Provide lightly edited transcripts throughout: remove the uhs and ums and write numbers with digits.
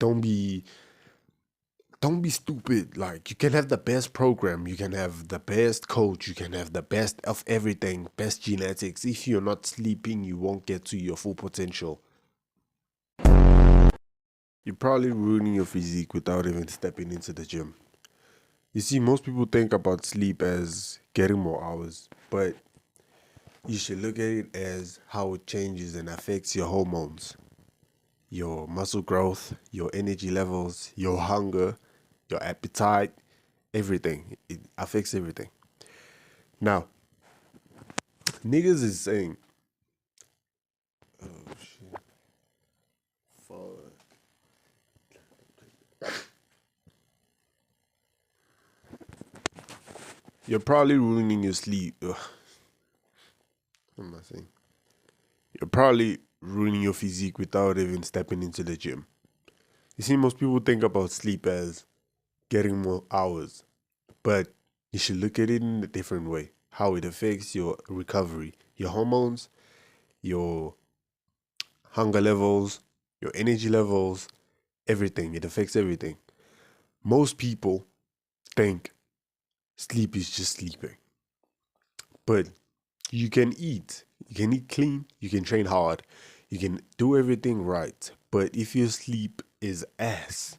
don't be don't be stupid. Like, you can have the best program, you can have the best coach, you can have the best of everything, best genetics. If you're not sleeping, you won't get to your full potential. You're probably ruining your physique without even stepping into the gym. You see, most people think about sleep as getting more hours, but you should look at it as how it changes and affects your hormones, your muscle growth, your energy levels, your hunger, your appetite, everything. It affects everything. Now, niggas is saying, oh shit, fuck. You're probably ruining your sleep. Ugh, what am I saying? You're probably ruining your physique without even stepping into the gym. You see, most people think about sleep as getting more hours, but you should look at it in a different way. How it affects your recovery, your hormones, your hunger levels, your energy levels, everything. It affects everything. Most people think sleep is just sleeping, but you can eat. You can eat clean. You can train hard. You can do everything right. But if your sleep is ass,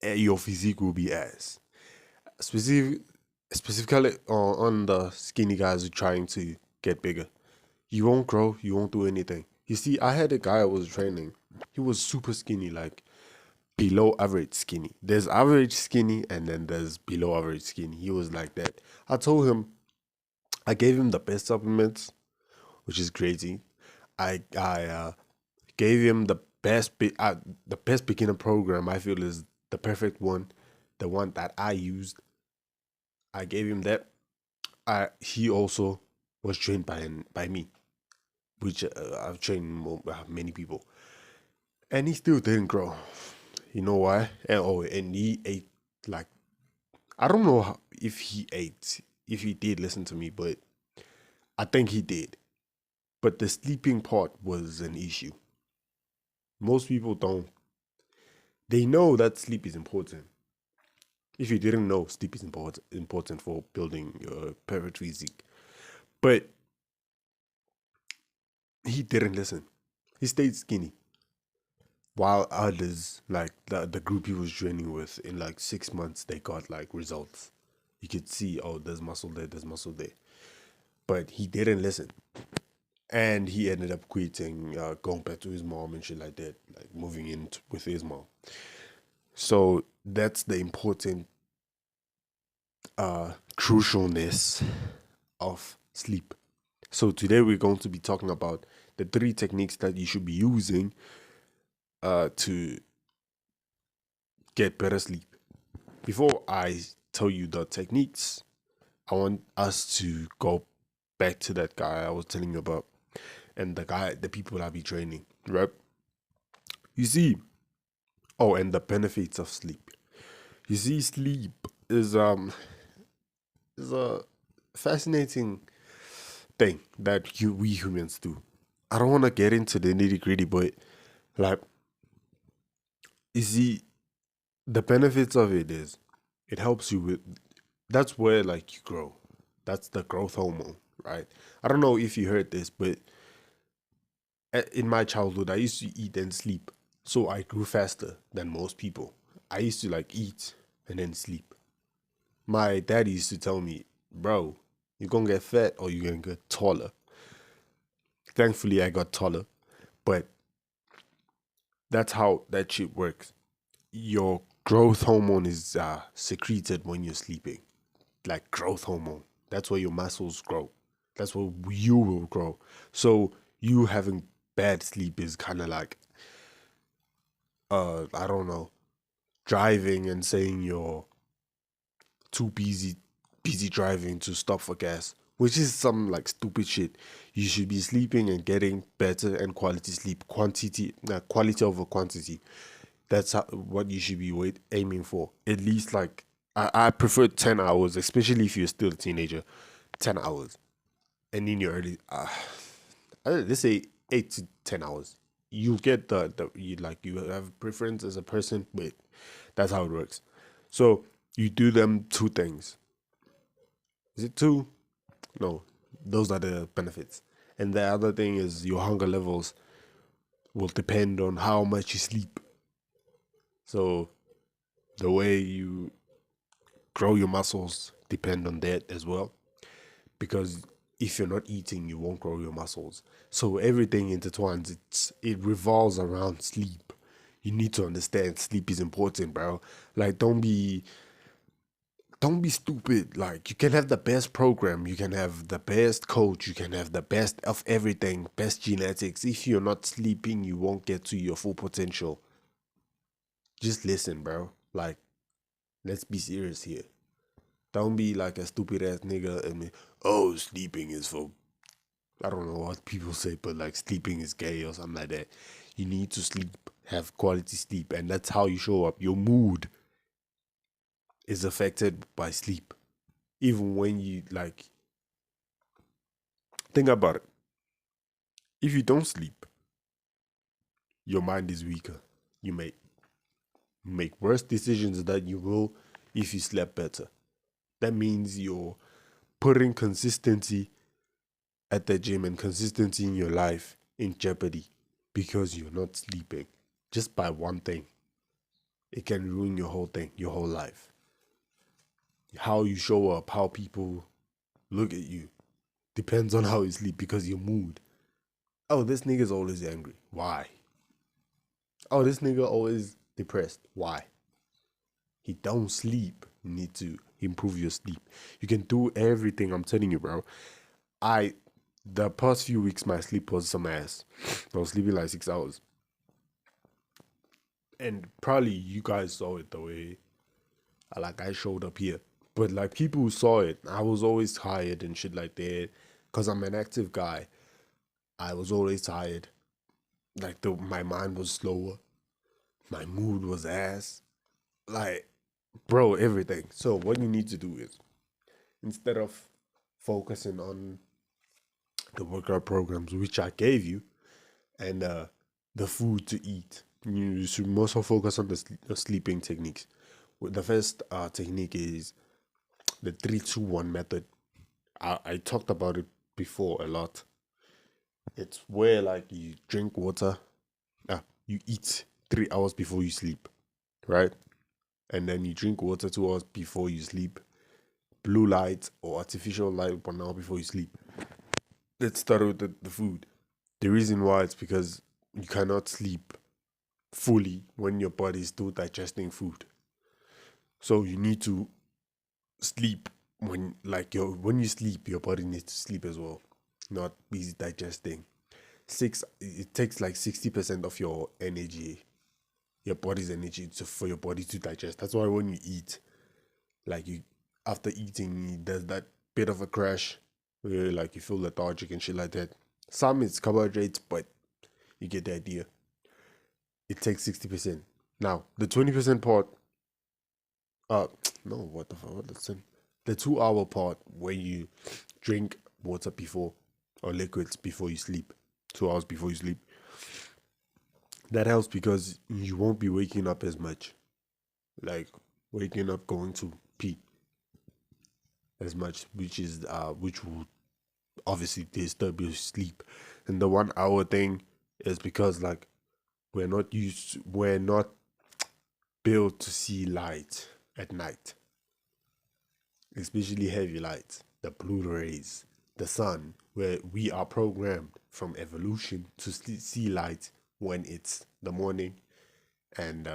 your physique will be ass. Specific, specifically on the skinny guys who are trying to get bigger. You won't grow. You won't do anything. You see, I had a guy I was training. He was super skinny, like below average skinny. There's average skinny and then there's below average skinny. He was like that. I told him, I gave him the best supplements, which is crazy. I gave him the best beginner program. I feel is the perfect one, the one that I used. I gave him that. He also was trained by me, which I've trained many people, and he still didn't grow. You know why? And he ate like, I don't know if he ate, if he did listen to me, but I think he did. But the sleeping part was an issue. Most people don't. They know that sleep is important. If you didn't know, sleep is important for building your perfect physique. But he didn't listen. He stayed skinny. While others, like the group he was training with, in like 6 months, they got like results. You could see, oh, there's muscle there, there's muscle there. But he didn't listen. And he ended up quitting, going back to his mom and shit like that, like moving in with his mom. So that's the important crucialness of sleep. So today we're going to be talking about the 3 techniques that you should be using to get better sleep. Before I tell you the techniques, I want us to go back to that guy I was telling you about, and the people I be training, right? You see, oh, and the benefits of sleep. You see, sleep is a fascinating thing that we humans do. I don't want to get into the nitty gritty, but like, you see, the benefits of it is it helps you with. That's where like you grow. That's the growth hormone, right? I don't know if you heard this, but in my childhood, I used to eat and sleep, so I grew faster than most people. I used to like eat and then sleep. My dad used to tell me, bro, you're gonna get fat or you're gonna get taller. Thankfully, I got taller, but that's how that shit works. Your growth hormone is secreted when you're sleeping, like growth hormone. That's where your muscles grow. That's where you will grow. So you having bad sleep is kind of like, I don't know, driving and saying you're too busy driving to stop for gas, which is some like stupid shit. You should be sleeping and getting better and quality sleep, quality over quantity. That's what you should be aiming for. At least like, I prefer 10 hours, especially if you're still a teenager. 10 hours, and in your early, let's say 8 to 10 hours. you get you have preference as a person, but that's how it works. So you do them two things. Is it two? No, those are the benefits. And the other thing is your hunger levels will depend on how much you sleep. So the way you grow your muscles depend on that as well. Because if you're not eating, you won't grow your muscles. So everything intertwines. It revolves around sleep. You need to understand sleep is important, bro. Like don't be stupid. Like you can have the best program, you can have the best coach, you can have the best of everything, best genetics. If you're not sleeping, you won't get to your full potential. Just listen, bro. Like, let's be serious here. Don't be like a stupid ass nigga and oh, sleeping is for, I don't know what people say, but like sleeping is gay or something like that. You need to sleep, have quality sleep, and that's how you show up. Your mood is affected by sleep. Even when you like think about it. If you don't sleep, your mind is weaker. You make worse decisions than you will if you slept better. That means you're putting consistency at the gym and consistency in your life in jeopardy because you're not sleeping. Just by one thing, it can ruin your whole thing, your whole life. How you show up, how people look at you, depends on how you sleep because your mood. Oh, this nigga's always angry. Why? Oh, this nigga always depressed. Why? He don't sleep. You need to improve your sleep. You can do everything. I'm telling you, bro. The past few weeks my sleep was some ass. I was sleeping like 6 hours. And probably you guys saw it the way like I showed up here. But like people who saw it, I was always tired and shit like that. Cause I'm an active guy. I was always tired. Like my mind was slower. My mood was ass. Like, bro, everything. So what you need to do is instead of focusing on the workout programs which I gave you and the food to eat, you should also focus on the sleeping techniques. The first technique is the 3-2-1 method. I talked about it before a lot. It's where like you drink water, you eat 3 hours before you sleep, right? And then you drink water 2 hours before you sleep. Blue light or artificial light 1 hour before you sleep. Let's start with the food. The reason why it's because you cannot sleep fully when your body is still digesting food. So you need to sleep when you sleep, your body needs to sleep as well, not be digesting. It takes like 60% of your energy, your body's energy for your body to digest. That's why when you eat, like you after eating, there's that bit of a crash where like you feel lethargic and shit like that. Some it's carbohydrates, but you get the idea. It takes 60%. Now the 20% part, uh, no, what the fuck? Listen, the 2 hour part where you drink water before or liquids before you sleep, 2 hours before you sleep. That helps because you won't be waking up as much, like waking up going to pee as much, which will obviously disturb your sleep. And the 1 hour thing is because like we're not built to see light at night, especially heavy light, the blue rays, the sun, where we are programmed from evolution to see light when it's the morning and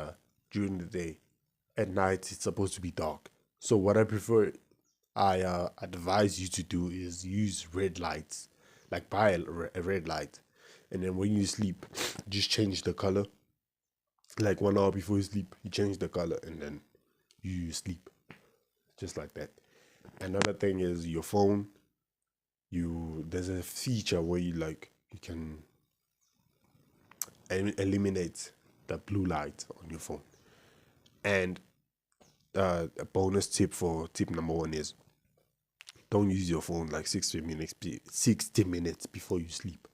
during the day. At night, it's supposed to be dark. So what I advise you to do is use red lights, like buy a red light, and then when you sleep, just change the color. Like 1 hour before you sleep, you change the color, and then you sleep, just like that. Another thing is your phone. There's a feature where you can eliminate the blue light on your phone. And a bonus tip for tip number one is don't use your phone like 60 minutes before you sleep.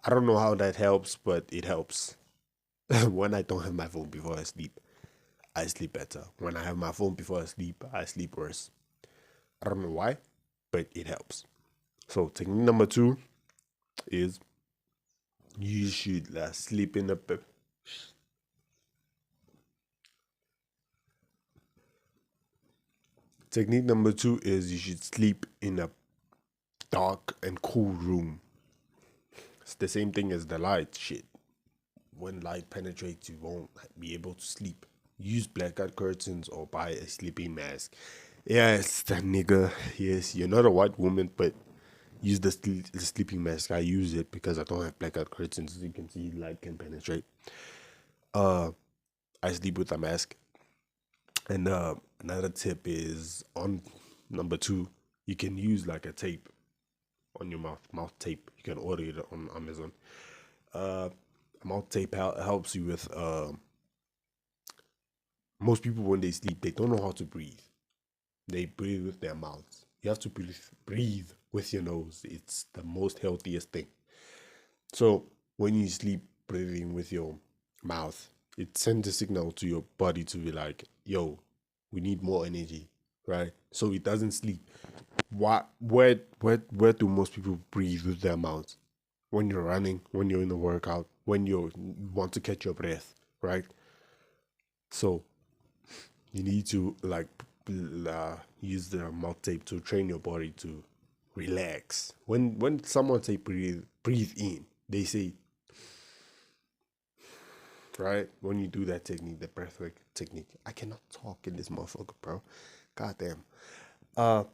I don't know how that helps, but it helps. When I don't have my phone before I sleep better. When I have my phone before I sleep worse. I don't know why, but it helps. So technique number 2 is you should sleep in a bed. Technique number 2 is you should sleep in a dark and cool room. It's the same thing as the light shit. When light penetrates, you won't be able to sleep. Use blackout curtains or buy a sleeping mask. Yes, that nigga. Yes, you're not a white woman, but use the sleeping mask. I use it because I don't have blackout curtains. As you can see, light can penetrate. I sleep with a mask. And another tip is on number 2, you can use like a tape on your mouth tape. You can order it on Amazon. Mouth tape helps you with most people when they sleep, they don't know how to breathe. They breathe with their mouths. You have to breathe with your nose. It's the most healthiest thing. So when you sleep breathing with your mouth, it sends a signal to your body to be like, yo, we need more energy, right? So it doesn't sleep. Where do most people breathe with their mouths? When you're running, when you're in a workout, when you want to catch your breath, right? So you need to use the mouth tape to train your body to relax. When someone say breathe in, they say, right? When you do that technique, the breathwork technique, I cannot talk in this motherfucker, bro. God damn. I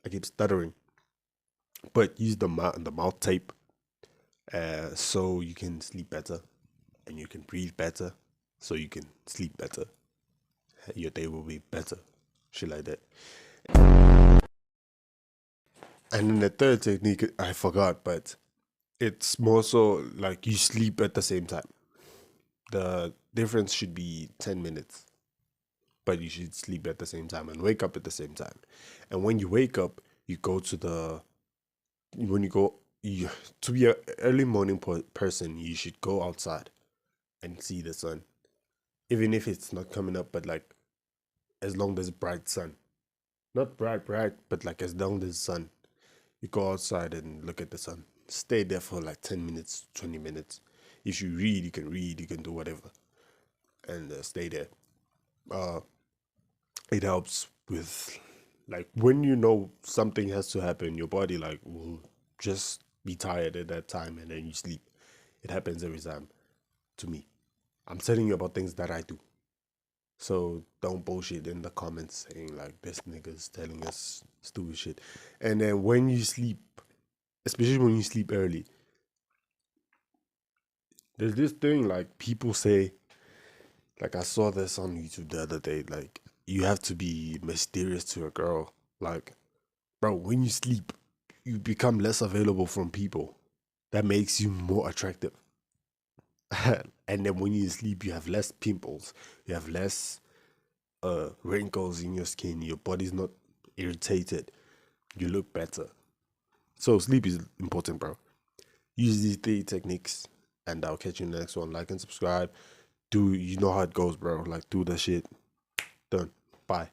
keep stuttering. But use the mouth tape, so you can sleep better, and you can breathe better, so you can sleep better. Your day will be better, shit like that. And then the third technique I forgot, but it's more so like you sleep at the same time. The difference should be 10 minutes, but you should sleep at the same time and wake up at the same time. And when you wake up, you go to the when you go you, to be an early morning person, you should go outside and see the sun, even if it's not coming up, but like as long as bright sun, not bright, but like as long as sun, you go outside and look at the sun. Stay there for like 10 minutes, 20 minutes. If you read, you can do whatever, and stay there. It helps with like when you know something has to happen, your body like will just be tired at that time and then you sleep. It happens every time to me. I'm telling you about things that I do. So don't bullshit in the comments saying like this nigga's telling us stupid shit. And then when you sleep, especially when you sleep early, there's this thing like people say, like I saw this on YouTube the other day, like you have to be mysterious to a girl. Like, bro, when you sleep, you become less available from people. That makes you more attractive. And then when you sleep, you have less pimples, you have less wrinkles in your skin, your body's not irritated, you look better. So sleep is important, bro. Use these 3 techniques, and I'll catch you in the next one. Like and subscribe. You know how it goes, bro. Like do the shit. Done. Bye.